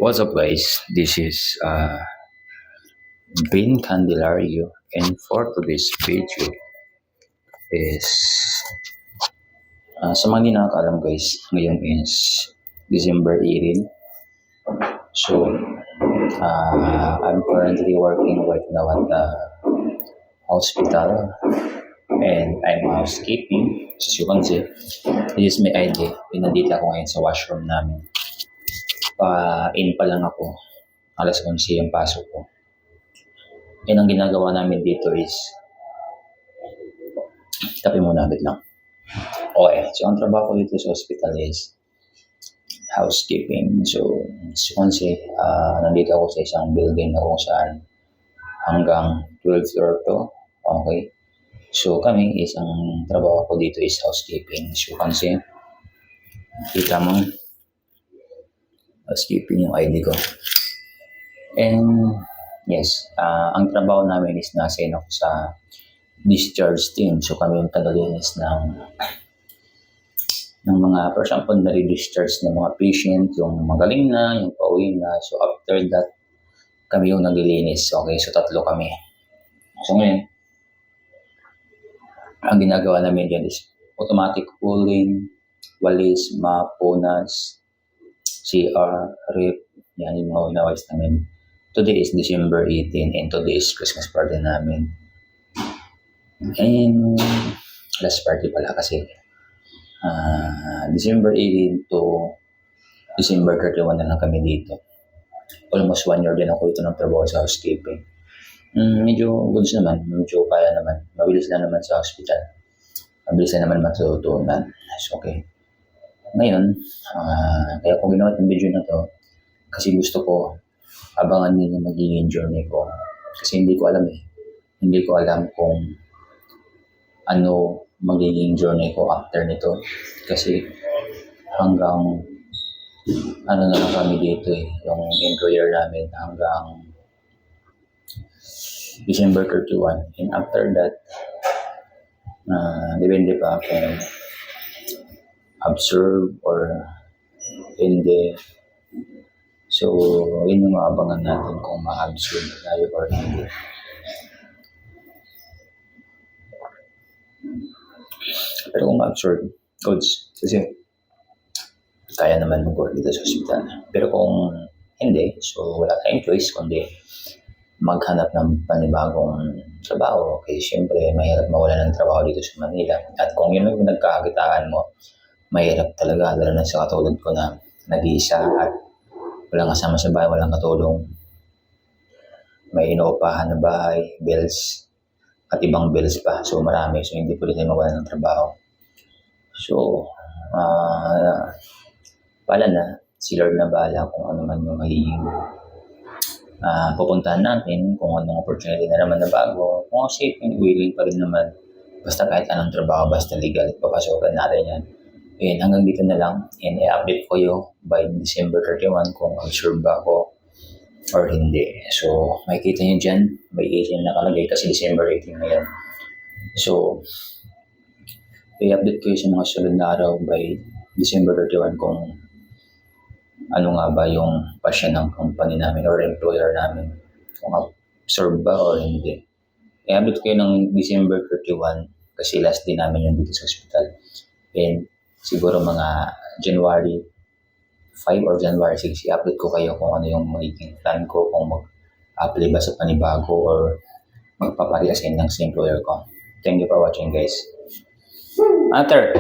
What's up guys, this is Vin Candelario, and for today's video is sa mga hindi nakakaalam guys, ngayon is December 18. So I'm currently working right now at the hospital and I'm housekeeping. As you can see, this is my ID. Pinandito ako ngayon sa washroom namin. In pa lang ako, alas 11 yung pasok ko. And ang ginagawa namin dito is, tapi muna bit lang. Okay, so ang trabaho ko dito sa hospital is housekeeping. So, as you can see, nandito ako sa isang building na kung saan hanggang 12th floor to. Okay. So, kami, isang trabaho ko dito is housekeeping. As you can see, kita mo, housekeeping yung ID ko. And yes, ang trabaho namin is na-assign ako sa discharge team. So kami yung tagalinis ng mga, for example, na-discharge ng mga patient, yung magaling na, yung pauwi na. So after that, kami yung naglilinis. Okay, so tatlo kami. So ngayon, ang ginagawa namin yan is automatic pulling, walis, map, punas, CR, rip, yan yung mga unawais namin. Today is December 18 and today is Christmas party namin. And last party pala kasi December 18 to December 31 na lang kami dito. Almost 1 year din ako ito ng trabaho sa housekeeping. Medyo goods naman, medyo kaya naman. Mabilis na naman sa hospital. Mabilis na naman matutunan. So okay. Ngayon, kaya ko ginawa ng video na to kasi gusto ko abangan din yung magiging journey ko. Kasi hindi ko alam Hindi ko alam kung ano magiging journey ko after nito. Kasi hanggang ano na lang kami dito yung employer namin hanggang December 31. And after that, depende pa kung observe or hindi. So, yun yung maabangan natin kung ma-absorb tayo or hindi. Pero kung ma-absorb, goods. Kasi, kaya naman mag-work dito sa hospital. Pero kung hindi, so wala tayong choice kundi maghanap ng panibagong trabaho. Okay, siyempre, mahirap mawala ng trabaho dito sa Manila. At kung yun ang nagkakakitaan mo, mahirap talaga, lalo na sa katulad ko na nag-iisa at walang kasama sa bahay, walang katulong. May inuupahan na bahay, bills, at ibang bills pa. So marami. So hindi pwede tayo mawala ng trabaho. So, pala na, si Lord na bahala kung ano man yung magiging pupuntahan natin, kung anong opportunity na naman na bago. Kung safe and willing pa rin naman, basta kahit anong trabaho, basta legal, papasokan natin yan. And hanggang dito na lang, and i-update ko kayo by December 31 kung sure ba ako or hindi. So, makikita nyo dyan, may 18 na nakalagay kasi December 18 ngayon. So, i-update ko sa mga sunod na araw by December 31 kung ano nga ba yung pasya ng company namin or employer namin. Kung absorb ba or hindi. I-update ko ng December 31 kasi last day namin yun dito sa hospital. And siguro mga January 5 or January 6, i-update ko kayo kung ano yung magiging plan ko, kung mag-apply ba sa panibago or magpapare-assign lang sa employer ko. Thank you for watching guys. After!